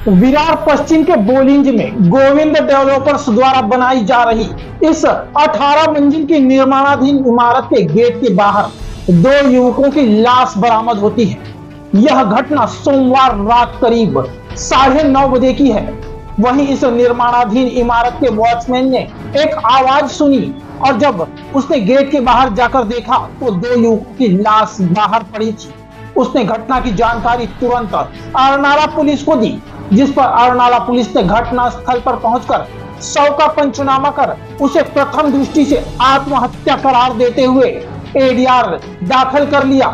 विरार पश्चिम के बोलिंज में गोविंद डेवलपर्स द्वारा बनाई जा रही इस 18 मंजिल की निर्माणाधीन इमारत के गेट के बाहर 2 युवकों की लाश बरामद होती है। यह घटना सोमवार रात करीब 9:30 बजे की है। वहीं इस निर्माणाधीन इमारत के वॉचमैन ने एक आवाज सुनी और जब उसने गेट के बाहर जाकर देखा तो 2 युवकों की लाश बाहर पड़ी थी। उसने घटना की जानकारी तुरंत अरनाला पुलिस को दी, जिस पर अरनाला पुलिस ने घटना स्थल पर पहुंचकर शव का पंचनामा कर उसे प्रथम दृष्टि से आत्महत्या करार देते हुए एडीआर दाखिल कर लिया।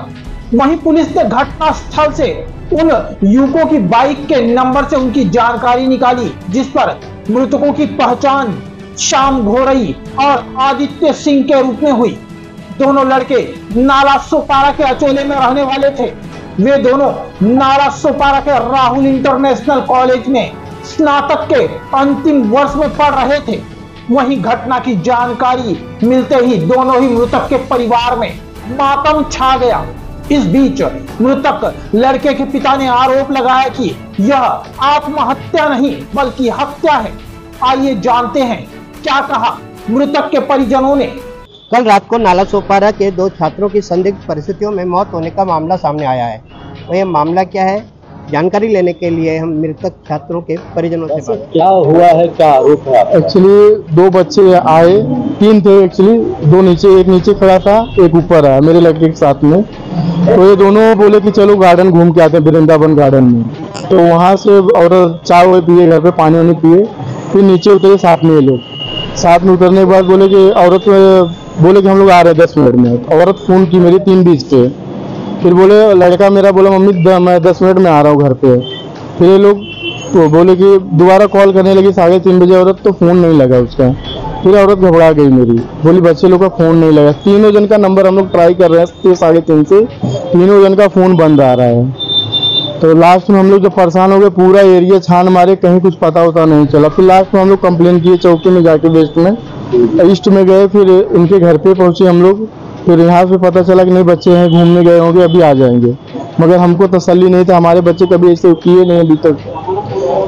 वहीं पुलिस ने घटना स्थल से उन युवकों की बाइक के नंबर से उनकी जानकारी निकाली, जिस पर मृतकों की पहचान श्याम घोरई और आदित्य सिंह के रूप में हुई। दोनों लड़के नाला सोपारा के अचोले में रहने वाले थे। वे दोनों नाला सोपारा के राहुल इंटरनेशनल कॉलेज में स्नातक के अंतिम वर्ष में पढ़ रहे थे। वहीं घटना की जानकारी मिलते ही दोनों ही मृतक के परिवार में मातम छा गया। इस बीच मृतक लड़के के पिता ने आरोप लगाया कि यह आत्महत्या नहीं बल्कि हत्या है। आइए जानते हैं क्या कहा मृतक के परिजनों ने। कल रात को नाला सोपारा के 2 छात्रों की संदिग्ध परिस्थितियों में मौत होने का मामला सामने आया है। तो यह मामला क्या है, जानकारी लेने के लिए हम मृतक छात्रों के परिजनों से बात। क्या हुआ है, क्या आरोप है? एक्चुअली 2 बच्चे आए, 3 थे एक्चुअली, 2 नीचे, एक नीचे खड़ा था, एक ऊपर आया मेरे लड़के के साथ में। तो ये दोनों बोले कि चलो गार्डन घूम के आते हैं, वृंदावन गार्डन में। तो वहाँ से और चाय वाय पिए, घर पे पानी वानी पिए, फिर नीचे उतरे साथ में। ये लोग साथ में उतरने के बाद बोले कि औरत बोले कि हम लोग आ रहे हैं 10 मिनट में। औरत फ़ोन की मेरी 3:20 पे। फिर बोले लड़का मेरा बोला मम्मी मैं 10 मिनट में आ रहा हूँ घर पे। फिर ये लोग तो बोले कि दोबारा कॉल करने लगी 3:30 बजे औरत, तो फ़ोन नहीं लगा उसका। फिर औरत घबरा गई मेरी, बोली बच्चे लोग का फ़ोन नहीं लगा। तीनों जन का नंबर हम लोग ट्राई कर रहे हैं 3:30 से, तीनों जन का फ़ोन बंद आ रहा है। तो लास्ट में हम लोग जब परेशान हो गए, पूरा एरिया छान मारे, कहीं कुछ पता होता नहीं चला। फिर लास्ट में हम लोग कंप्लेन किए चौकी में जाके, ईस्ट में गए, फिर इनके घर पे पहुंचे हम लोग। फिर यहाँ से पता चला कि नहीं बच्चे हैं, घूमने गए होंगे, अभी आ जाएंगे। मगर हमको तसल्ली नहीं था, हमारे बच्चे कभी ऐसे किए नहीं अभी तक।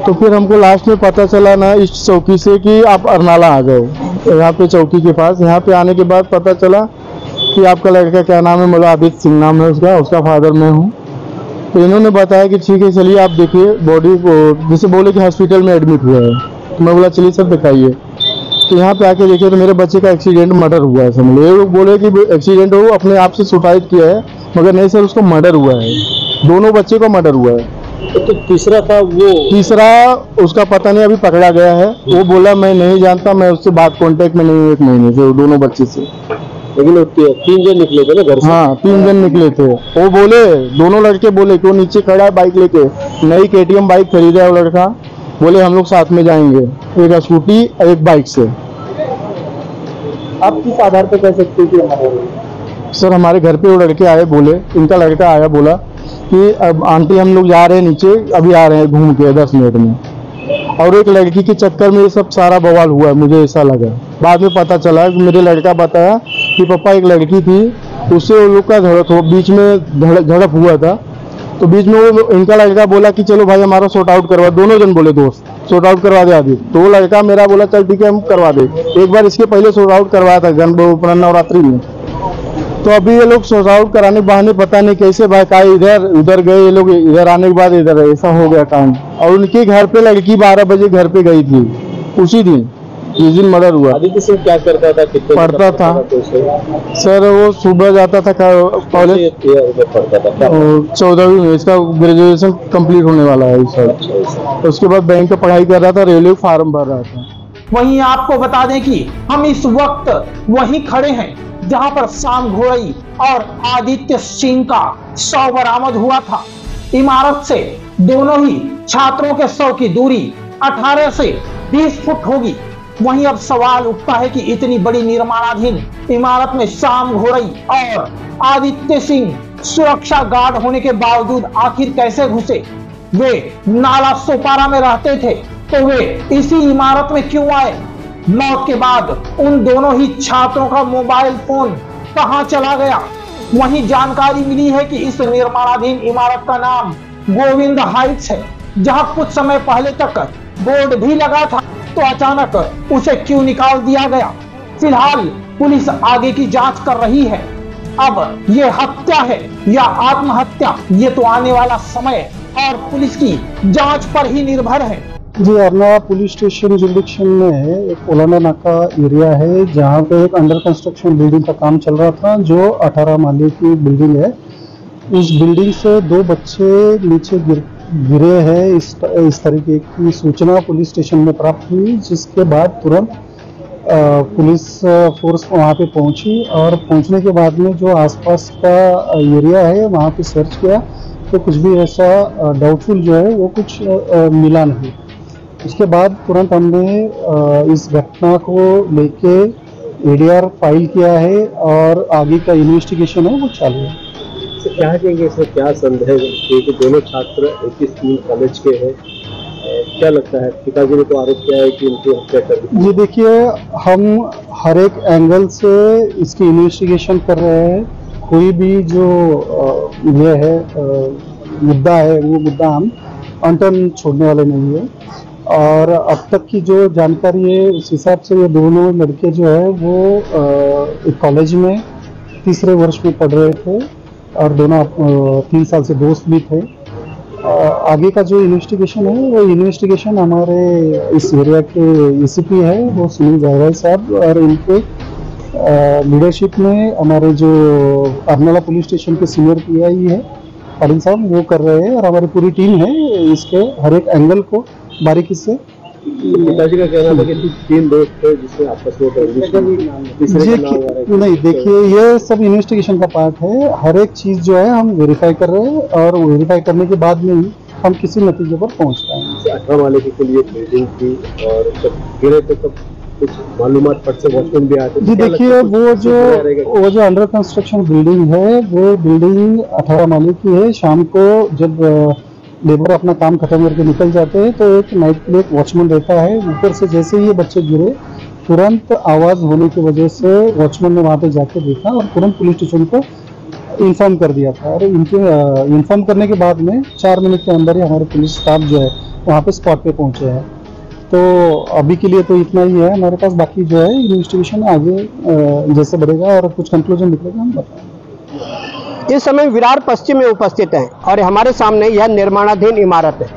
तो फिर हमको लास्ट में पता चला ना ईस्ट चौकी से कि आप अरनाला आ गए, यहाँ पे चौकी के पास। यहाँ पे आने के बाद पता चला कि आपका लड़का क्या नाम है, मतलब आदित्य सिंह नाम है उसका फादर मैं हूँ। तो इन्होंने बताया कि ठीक है चलिए आप देखिए बॉडी को, जैसे बोले कि हॉस्पिटल में एडमिट हुआ है। तो मैं बोला चलिए सब दिखाइए। तो यहाँ पे आके देखिए तो मेरे बच्चे का एक्सीडेंट मर्डर हुआ है। समझ लो, ये लोग बोले कि एक्सीडेंट हो अपने आप से सुसाइड किया है, मगर नहीं सर उसको मर्डर हुआ है। दोनों बच्चे को मर्डर हुआ है। तो तीसरा था वो, तीसरा उसका पता नहीं, अभी पकड़ा गया है। वो बोला मैं नहीं जानता, मैं उससे बात कांटेक्ट में नहीं हूँ 1 महीने से, दोनों बच्चे से। लेकिन 3 जन निकले थे ना घर से? हाँ 3 जन निकले थे। वो बोले, दोनों लड़के बोले कि वो नीचे खड़ा है बाइक लेके, नई KTM बाइक खरीदा है वो लड़का। बोले हम लोग साथ में जाएंगे, एक स्कूटी और एक बाइक से। आप किस आधार पर कह सकते हैं कि हमारे? सर हमारे घर पे वो लड़के आए, बोले इनका लड़का आया, बोला कि अब आंटी हम लोग जा रहे हैं नीचे, अभी आ रहे हैं घूम के 10 मिनट में। और एक लड़की के चक्कर में ये सब सारा बवाल हुआ है, मुझे ऐसा लगा। बाद में पता चला कि मेरे लड़का बताया कि पापा एक लड़की थी, उससे वो लोग का बीच में झड़प हुआ था। तो बीच में वो इनका लड़का बोला कि चलो भाई हमारा सॉर्ट आउट करवा, दोनों जन बोले दोस्त सॉर्ट आउट करवा दे आदि। तो वो लड़का मेरा बोला चल ठीक है हम करवा दे। एक बार इसके पहले सॉर्ट आउट करवाया था नवरात्रि में। तो अभी ये लोग सॉर्ट आउट कराने के बहाने पता नहीं कैसे भाई का इधर उधर गए ये लोग, इधर आने के बाद इधर ऐसा हो गया काम। और उनके घर पे लड़की 12 बजे घर पे गई थी उसी दिन, जिस दिन मर्डर हुआ। आदित्य सिंह क्या करता था, कितने पढ़ता था? सर वो सुबह जाता था कॉलेज, 14वीं में, इसका ग्रेजुएशन कंप्लीट होने वाला है इस साल। उसके बाद बैंक का पढ़ाई कर रहा था, रेलवे फार्म भर रहा था। वहीं आपको बता दें कि हम इस वक्त वहीं खड़े हैं जहां पर श्याम घोरई और आदित्य सिंह का शव बरामद हुआ था। इमारत से दोनों ही छात्रों के शव की दूरी 18 से 20 फुट होगी। वहीं अब सवाल उठता है कि इतनी बड़ी निर्माणाधीन इमारत में श्याम घोरई और आदित्य सिंह सुरक्षा गार्ड होने के बावजूद आखिर कैसे घुसे? वे नाला सोपारा में रहते थे तो वे इसी इमारत में क्यों आए? मौत के बाद उन दोनों ही छात्रों का मोबाइल फोन कहां चला गया? वहीं जानकारी मिली है कि इस निर्माणाधीन इमारत का नाम गोविंद हाइट्स है। जहां कुछ समय पहले तक बोर्ड भी लगा था, तो अचानक उसे क्यों निकाल दिया गया? फिलहाल पुलिस आगे की जांच कर रही है। अब ये हत्या है या आत्महत्या, ये तो आने वाला समय और पुलिस की जांच पर ही निर्भर है। जी, अरनावा पुलिस स्टेशन जुरिडिक्शन में एक ओलाना नाका एरिया है, जहाँ पे एक अंडर कंस्ट्रक्शन बिल्डिंग का काम चल रहा था, जो 18 माले की बिल्डिंग है। उस बिल्डिंग से 2 बच्चे नीचे गिरे हैं, इस तरीके की सूचना पुलिस स्टेशन में प्राप्त हुई, जिसके बाद तुरंत पुलिस फोर्स वहाँ पे पहुंची और पहुंचने के बाद में जो आसपास का एरिया है वहाँ पे सर्च किया, तो कुछ भी ऐसा डाउटफुल जो है वो कुछ मिला नहीं। उसके बाद तुरंत हमने इस घटना को लेके एडीआर फाइल किया है और आगे का इन्वेस्टिगेशन है वो चालू है। क्या कहेंगे, इसमें क्या संदेह है कि दोनों छात्र एक ही स्कूल कॉलेज के हैं? क्या लगता है? पिताजी ने तो आरोप किया है कि उनकी हत्या कर दी। ये देखिए, हम हर एक एंगल से इसकी इन्वेस्टिगेशन कर रहे हैं। कोई भी जो ये है मुद्दा है, वो मुद्दा हम अनटर्न छोड़ने वाले नहीं है। और अब तक की जो जानकारी है उस हिसाब से ये दोनों लड़के जो है वो एक कॉलेज में तीसरे वर्ष में पढ़ रहे थे और दोनों 3 साल से दोस्त भी थे। आगे का जो इन्वेस्टिगेशन है वो इन्वेस्टिगेशन हमारे इस एरिया के एसीपी है, वो सुनील जायवाल साहब, और इनके लीडरशिप में हमारे जो अरनाला पुलिस स्टेशन के सीनियर पीआई है अरुण साहब, वो कर रहे हैं, और हमारी पूरी टीम है इसके हर एक एंगल को बारीकी से। पिताजी का कहना था कि 3 दोस्त थे जिससे आपस में नहीं, देखिए ये सब इन्वेस्टिगेशन का पार्ट है। हर एक चीज जो है हम वेरीफाई कर रहे हैं और वेरीफाई करने के बाद में ही हम किसी नतीजे पर पहुंच पाएंगे। 18 माले की के लिए बिल्डिंग थी और जब गिरे तो तब कुछ मालूमात पर से वॉचमैन भी आए थे। जी देखिए, वो जो अंडर कंस्ट्रक्शन बिल्डिंग है वो बिल्डिंग 18 माले की है। शाम को जब लेबर अपना काम खत्म करके निकल जाते हैं तो एक नाइट के लिए एक वॉचमैन रहता है। ऊपर से जैसे ही ये बच्चे गिरे, तुरंत आवाज़ होने की वजह से वॉचमैन ने वहाँ पे जाके देखा और तुरंत पुलिस स्टेशन को इन्फॉर्म कर दिया था। और इनके इन्फॉर्म करने के बाद में 4 मिनट के अंदर ही हमारे पुलिस स्टाफ जो है वहाँ पे स्पॉट पे पहुँचे हैं। तो अभी के लिए तो इतना ही है हमारे पास। बाकी जो है इन्वेस्टिगेशन आगे जैसे बढ़ेगा और कुछ कंक्लूजन निकलेगा हम बताएंगे। इस समय विरार पश्चिम में उपस्थित हैं और हमारे सामने यह निर्माणाधीन इमारत है।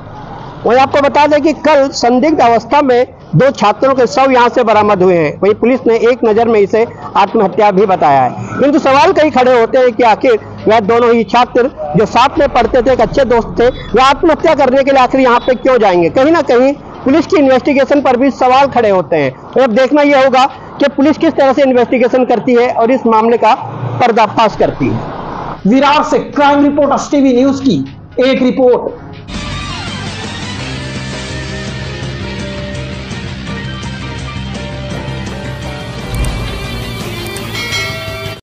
वहीं आपको बता दें कि कल संदिग्ध अवस्था में 2 छात्रों के शव यहां से बरामद हुए हैं। वहीं पुलिस ने एक नज़र में इसे आत्महत्या भी बताया है। किंतु सवाल कई खड़े होते हैं कि आखिर वह दोनों ही छात्र जो साथ में पढ़ते थे, एक अच्छे दोस्त थे, वह आत्महत्या करने के लिए आखिर यहाँ पे क्यों जाएंगे? कहीं ना कहीं पुलिस की इन्वेस्टिगेशन पर भी सवाल खड़े होते हैं। तो अब देखना यह होगा कि पुलिस किस तरह से इन्वेस्टिगेशन करती है और इस मामले का पर्दाफाश करती है। विरार से क्राइम रिपोर्टर्स टीवी न्यूज की एक रिपोर्ट।